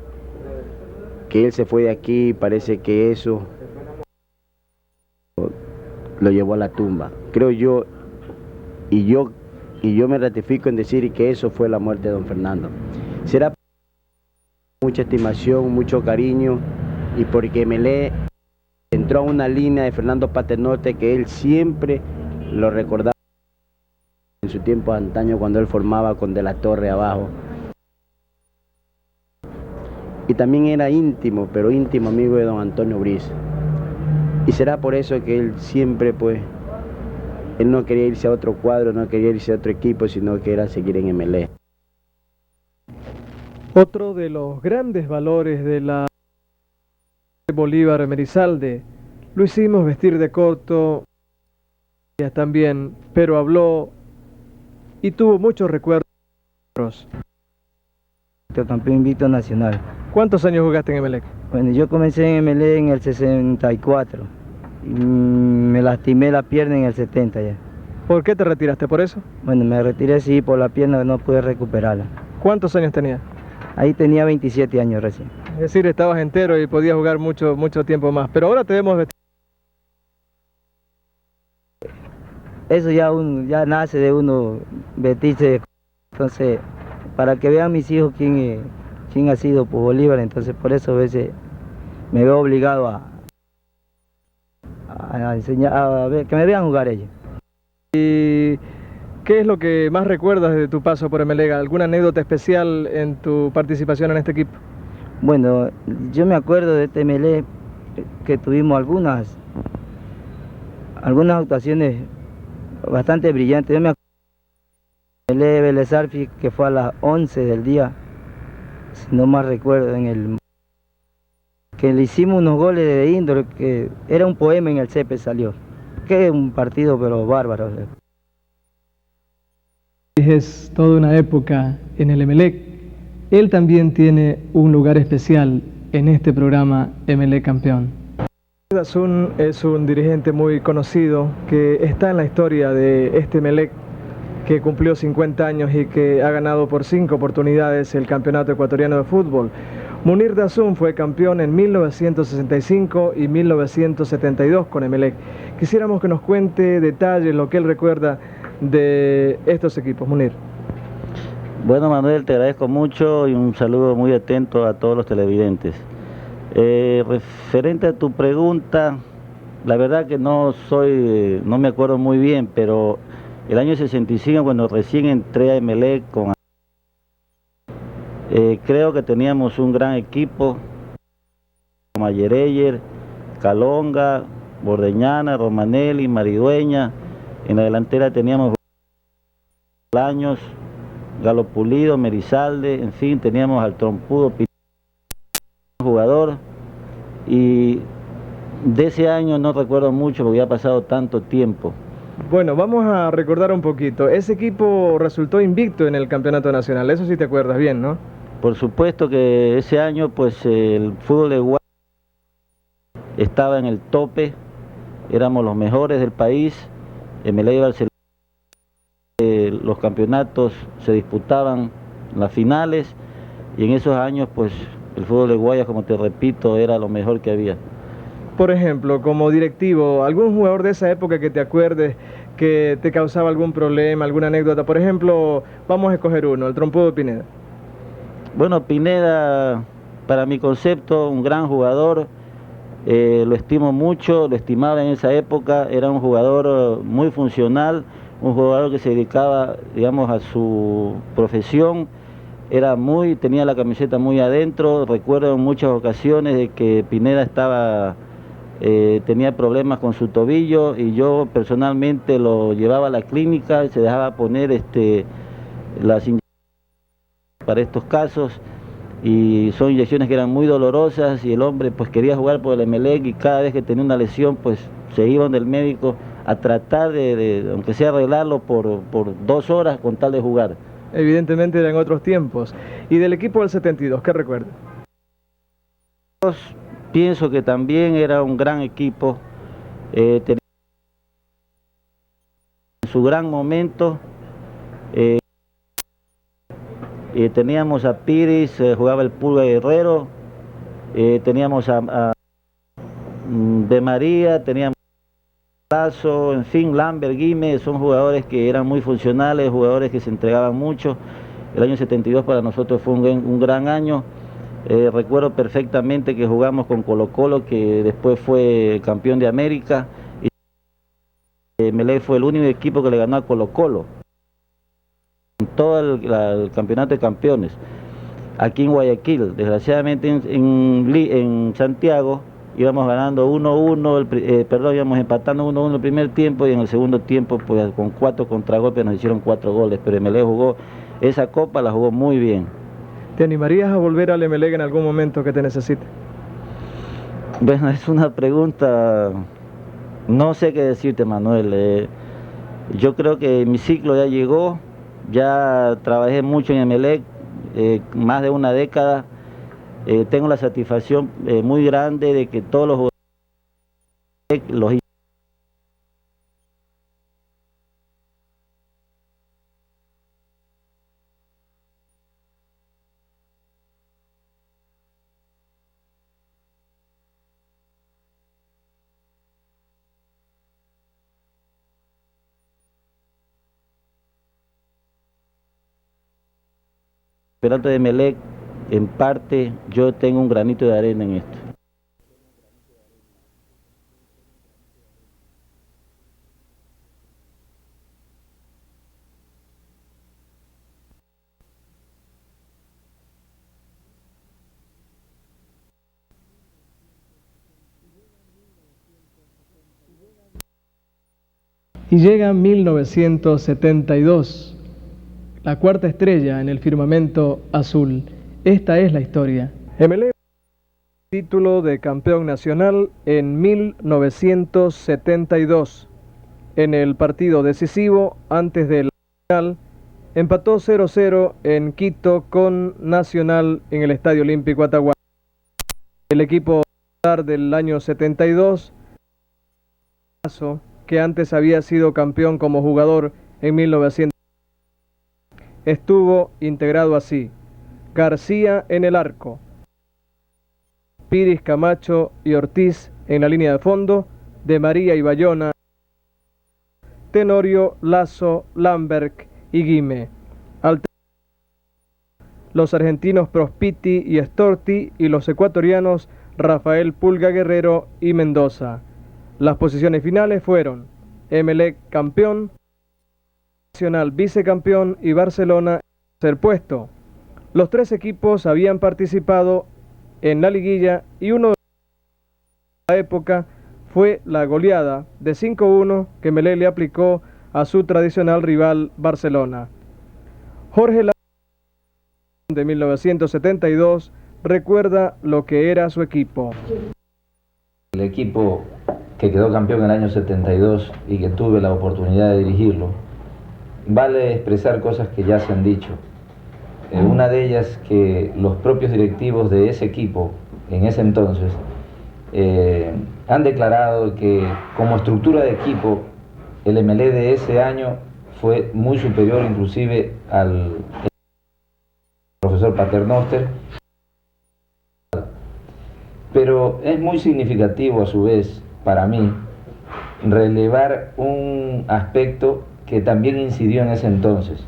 que él se fue de aquí, y parece que eso lo llevó a la tumba. Creo yo, y yo me ratifico en decir que eso fue la muerte de don Fernando. Será mucha estimación, mucho cariño, y porque Emelec entró a una línea de Fernando Paternoster que él siempre lo recordaba en su tiempo antaño, cuando él formaba con De la Torre abajo. Y también era íntimo, pero íntimo amigo de don Antonio Briz. Y será por eso que él siempre pues, él no quería irse a otro cuadro, no quería irse a otro equipo, sino que era seguir en Emelec. Otro de los grandes valores de la Bolívar Emerizalde, lo hicimos vestir de corto también, pero habló y tuvo muchos recuerdos. Campeón invicto nacional. ¿Cuántos años jugaste en Emelec? Bueno, yo comencé en Emelec en el 64 y me lastimé la pierna en el 70 ya. ¿Por qué te retiraste? ¿Por eso? Bueno, me retiré sí por la pierna, no pude recuperarla. ¿Cuántos años tenías? Ahí tenía 27 años recién. Es decir, estabas entero y podías jugar mucho tiempo más, pero ahora te vemos vestir. Eso ya nace de uno vestirse. Entonces, para que vean mis hijos quién ha sido por Bolívar, entonces por eso a veces me veo obligado a enseñar, a ver, que me vean jugar ellos. ¿Y qué es lo que más recuerdas de tu paso por Emelec? ¿Alguna anécdota especial en tu participación en este equipo? Bueno, yo me acuerdo de este Emelec que tuvimos algunas actuaciones bastante brillantes. Yo me acuerdo de Emelec Vélez Arfi, que fue a las 11 del día, si no más recuerdo, que le hicimos unos goles de índole, que era un poema en el césped salió. Que es un partido pero bárbaro. Es toda una época en el Emelec. Él también tiene un lugar especial en este programa Emelec Campeón. Dazún es un dirigente muy conocido que está en la historia de este Emelec, que cumplió 50 años y que ha ganado por 5 oportunidades el Campeonato Ecuatoriano de Fútbol. Munir Dazún fue campeón en 1965 y 1972 con Emelec. quisiéramos que nos cuente detalles, lo que él recuerda de estos equipos. Munir. Bueno, Manuel, te agradezco mucho y un saludo muy atento a todos los televidentes. Referente a tu pregunta, la verdad que no me acuerdo muy bien, pero el año 65, cuando recién entré a Emelec, creo que teníamos un gran equipo, como Ayereyer, Calonga, Bordeñana, Romanelli, Maridueña. En la delantera teníamos Años, Galo Pulido, Merizalde, en fin, teníamos al Trompudo, jugador, y de ese año no recuerdo mucho porque ya ha pasado tanto tiempo. Bueno, vamos a recordar un poquito. Ese equipo resultó invicto en el campeonato nacional, eso sí te acuerdas bien, ¿no? Por supuesto que ese año pues el fútbol de Guayas estaba en el tope, éramos los mejores del país. Emelec y Barcelona, los campeonatos se disputaban las finales, y en esos años pues el fútbol de Guayas, como te repito, era lo mejor que había. Por ejemplo, como directivo, ¿algún jugador de esa época que te acuerdes que te causaba algún problema, alguna anécdota? Por ejemplo, vamos a escoger uno, el Trompudo Pineda. Bueno, Pineda, para mi concepto, un gran jugador, lo estimo mucho, lo estimaba en esa época, era un jugador muy funcional, un jugador que se dedicaba, digamos, a su profesión, tenía la camiseta muy adentro. Recuerdo en muchas ocasiones de que Pineda tenía problemas con su tobillo y yo personalmente lo llevaba a la clínica y se dejaba poner las inyecciones para estos casos, y son inyecciones que eran muy dolorosas, y el hombre pues quería jugar por el Emelec, y cada vez que tenía una lesión pues se iba donde el médico a tratar de aunque sea arreglarlo por 2 horas con tal de jugar. Evidentemente eran otros tiempos. Y del equipo del 72, ¿qué recuerdas? Pienso que también era un gran equipo, tenía en su gran momento. Teníamos a Piris, jugaba el Pulga Guerrero, teníamos a De María, teníamos a Lazo, en fin, Lambert, Guime, son jugadores que eran muy funcionales, jugadores que se entregaban mucho. El año 72 para nosotros fue un gran año. Recuerdo perfectamente que jugamos con Colo-Colo, que después fue campeón de América, y Emelec fue el único equipo que le ganó a Colo-Colo en todo el campeonato de campeones aquí en Guayaquil. Desgraciadamente en Santiago íbamos ganando 1-1, íbamos empatando 1-1 el primer tiempo, y en el segundo tiempo pues con 4 contragolpes nos hicieron 4 goles, pero Emelec jugó esa copa, la jugó muy bien. ¿Te animarías a volver al Emelec en algún momento que te necesite? Bueno, es una pregunta, no sé qué decirte, Manuel. Yo creo que mi ciclo ya llegó. Ya trabajé mucho en Emelec, más de una década. Tengo la satisfacción muy grande de que todos los jugadores los campeonato de Emelec, en parte yo tengo un granito de arena en esto. Y llega 1972. La cuarta estrella en el firmamento azul. Esta es la historia. Emelec título de campeón nacional en 1972. En el partido decisivo antes del final, empató 0-0 en Quito con Nacional en el Estadio Olímpico Atahualpa. El equipo del año 72, que antes había sido campeón como jugador en 1900. Estuvo integrado así: García en el arco, Piris, Camacho y Ortiz en la línea de fondo, De María y Bayona Tenorio, Lazo, Lamberg y Guime. Los argentinos Prospiti y Storti y los ecuatorianos Rafael Pulga Guerrero y Mendoza. Las posiciones finales fueron Emelec campeón, Nacional vicecampeón y Barcelona tercer puesto. Los tres equipos habían participado en la liguilla y uno de la época fue la goleada de 5-1 que Emelec le aplicó a su tradicional rival Barcelona. Jorge Lazo, de 1972, recuerda lo que era su equipo. El equipo que quedó campeón en el año 72 y que tuve la oportunidad de dirigirlo, vale expresar cosas que ya se han dicho. Una de ellas que los propios directivos de ese equipo, en ese entonces, han declarado que como estructura de equipo, el Emelec de ese año fue muy superior inclusive al profesor Paternoster. Pero es muy significativo a su vez para mí relevar un aspecto que también incidió en ese entonces.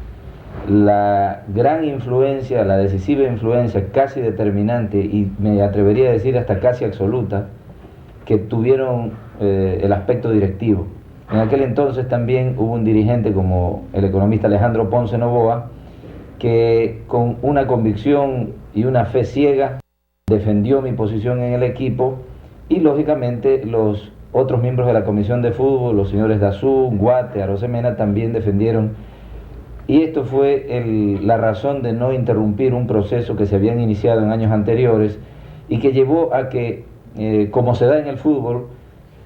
La gran influencia, la decisiva influencia casi determinante y me atrevería a decir hasta casi absoluta que tuvieron el aspecto directivo. En aquel entonces también hubo un dirigente como el economista Alejandro Ponce Novoa que con una convicción y una fe ciega defendió mi posición en el equipo y lógicamente los otros miembros de la comisión de fútbol, los señores Dazú, Guate, Arosemena también defendieron, y esto fue la razón de no interrumpir un proceso que se habían iniciado en años anteriores y que llevó a que, como se da en el fútbol,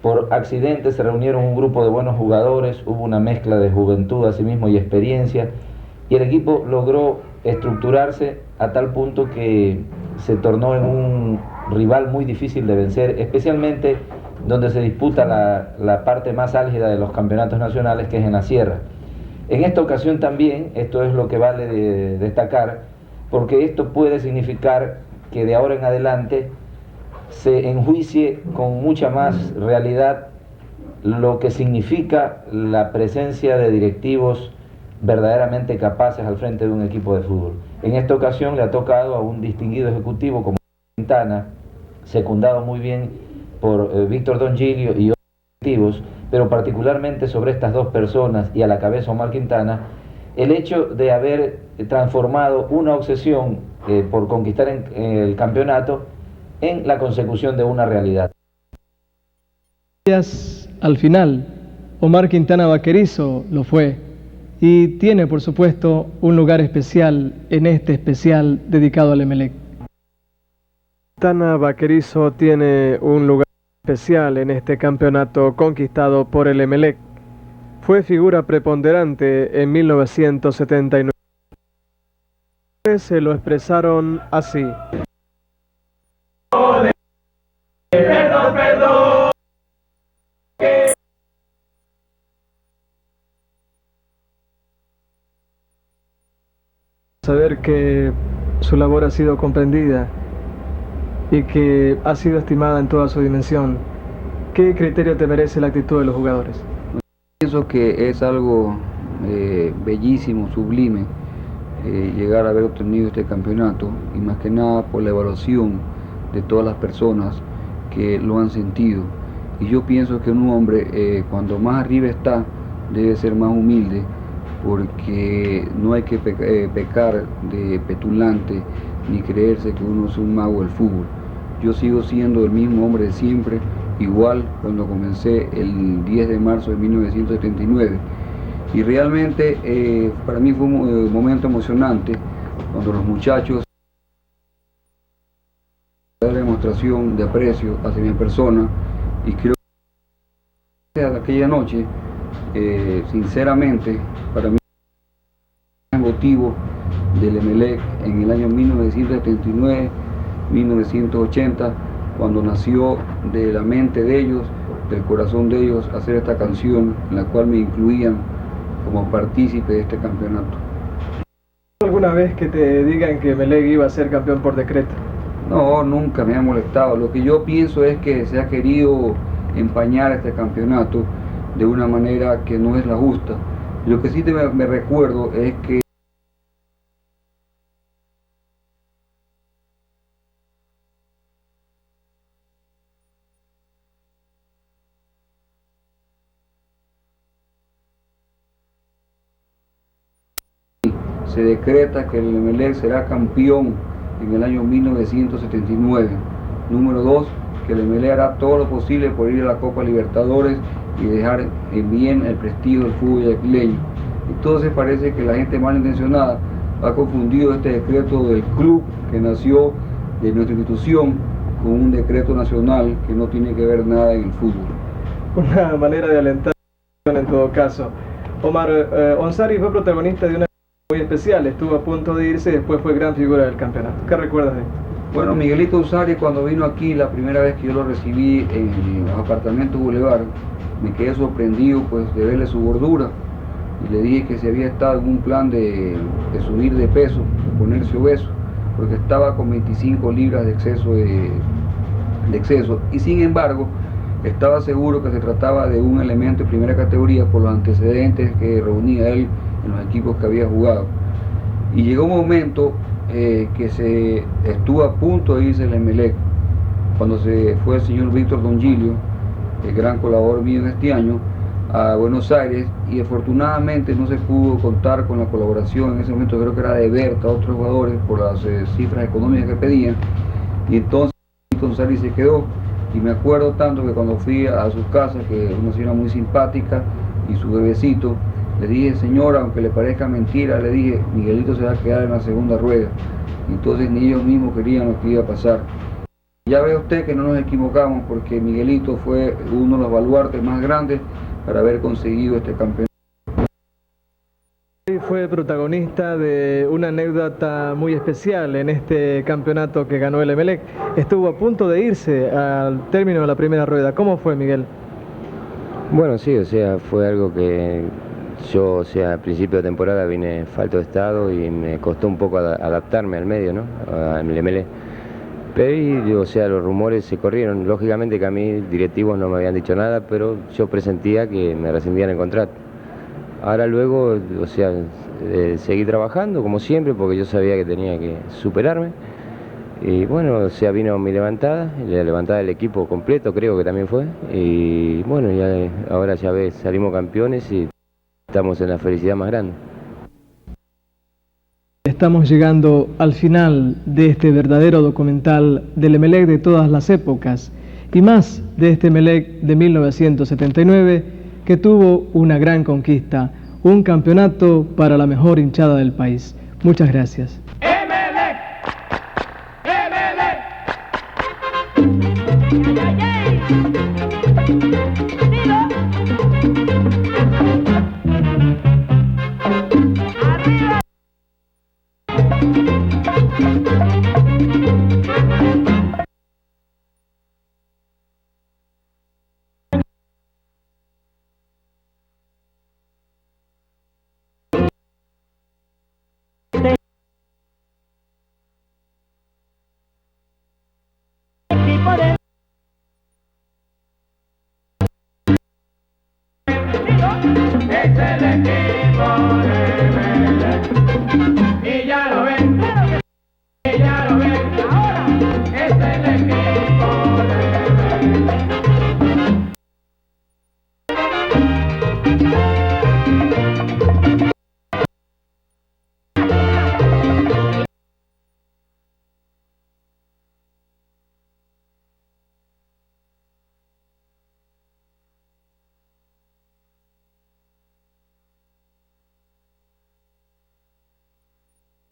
por accidente se reunieron un grupo de buenos jugadores, hubo una mezcla de juventud asimismo y experiencia, y el equipo logró estructurarse a tal punto que se tornó en un rival muy difícil de vencer, especialmente donde se disputa la parte más álgida de los campeonatos nacionales, que es en la sierra. En esta ocasión también, esto es lo que vale de destacar, porque esto puede significar que de ahora en adelante se enjuicie con mucha más realidad lo que significa la presencia de directivos verdaderamente capaces al frente de un equipo de fútbol. En esta ocasión le ha tocado a un distinguido ejecutivo como Quintana, secundado muy bien por Víctor Dongilio y otros directivos, pero particularmente sobre estas dos personas y a la cabeza Omar Quintana, el hecho de haber transformado una obsesión por conquistar el campeonato en la consecución de una realidad. Al final, Omar Quintana Vaquerizo lo fue y tiene, por supuesto, un lugar especial en este especial dedicado al Emelec. Quintana Vaquerizo tiene un lugar especial en este campeonato conquistado por el Emelec. Fue figura preponderante en 1979. Se lo expresaron así. Perdón. Saber que su labor ha sido comprendida y que ha sido estimada en toda su dimensión. ¿Qué criterio te merece la actitud de los jugadores? Pienso que es algo bellísimo, sublime, llegar a haber obtenido este campeonato, y más que nada por la evaluación de todas las personas que lo han sentido. Y yo pienso que un hombre, cuando más arriba está, debe ser más humilde, porque no hay que pecar de petulante ni creerse que uno es un mago del fútbol. Yo sigo siendo el mismo hombre de siempre, igual cuando comencé el 10 de marzo de 1979. Y realmente para mí fue un momento emocionante cuando los muchachos la demostración de aprecio hacia mi persona, y creo que aquella noche sinceramente para mí el motivo del Emelec en el año 1979-1980, cuando nació de la mente de ellos, del corazón de ellos, hacer esta canción en la cual me incluían como partícipe de este campeonato. ¿Alguna vez que te digan que Emelec iba a ser campeón por decreto? No, nunca me ha molestado. Lo que yo pienso es que se ha querido empañar este campeonato de una manera que no es la justa. Lo que sí me recuerdo es que se decreta que el Emelec será campeón en el año 1979. Número 2, que el Emelec hará todo lo posible por ir a la Copa Libertadores y dejar en bien el prestigio del fútbol yaquileño. Entonces parece que la gente malintencionada ha confundido este decreto del club que nació de nuestra institución con un decreto nacional que no tiene que ver nada en el fútbol. Una manera de alentar en todo caso. Omar, Onsari fue protagonista de una muy especial, estuvo a punto de irse y después fue gran figura del campeonato. ¿Qué recuerdas de esto? Bueno, Miguelito Onsari, cuando vino aquí la primera vez que yo lo recibí en los apartamentos Boulevard, me quedé sorprendido pues de verle su gordura y le dije que si había estado en un plan de subir de peso, de ponerse obeso, porque estaba con 25 libras de exceso y sin embargo estaba seguro que se trataba de un elemento de primera categoría por los antecedentes que reunía él en los equipos que había jugado. Y llegó un momento que se estuvo a punto de irse el Emelec, cuando se fue el señor Víctor Dongilio, el gran colaborador mío en este año, a Buenos Aires, y afortunadamente no se pudo contar con la colaboración en ese momento, creo que era de Berta, otros jugadores, por las cifras económicas que pedían, y entonces González se quedó. Y me acuerdo tanto que cuando fui a sus casas, que una señora muy simpática y su bebecito, le dije, señora, aunque le parezca mentira, le dije, Miguelito se va a quedar en la segunda rueda. Entonces ni ellos mismos querían lo que iba a pasar. Ya ve usted que no nos equivocamos, porque Miguelito fue uno de los baluartes más grandes para haber conseguido este campeonato. Fue protagonista de una anécdota muy especial en este campeonato que ganó el Emelec. Estuvo a punto de irse al término de la primera rueda. ¿Cómo fue, Miguel? Bueno, sí, o sea, fue algo que yo, o sea, al principio de temporada vine falto de estado y me costó un poco adaptarme al medio, ¿no? Al Emelec. Pero, o sea, los rumores se corrieron. Lógicamente que a mí directivos no me habían dicho nada, pero yo presentía que me rescindían el contrato. Ahora luego, o sea, seguí trabajando como siempre porque yo sabía que tenía que superarme. Y bueno, o sea, vino mi levantada, la levantada del equipo completo creo que también fue. Y bueno, ya ahora ya ves, salimos campeones y estamos en la felicidad más grande. Estamos llegando al final de este verdadero documental del Emelec de todas las épocas y más de este Emelec de 1979 que tuvo una gran conquista, un campeonato para la mejor hinchada del país. Muchas gracias.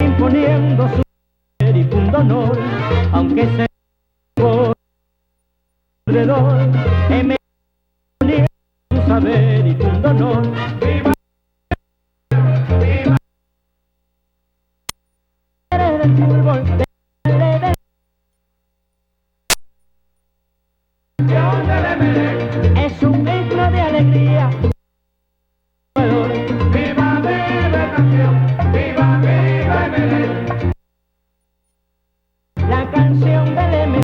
Imponiendo su ser y punto honor, aunque sea por alrededor, imponiendo su saber y punto honor. ¡Viva! ¡Viva! El fútbol es un himno de alegría. ¡Viva, viva campeón! ¡Viva, viva! La canción del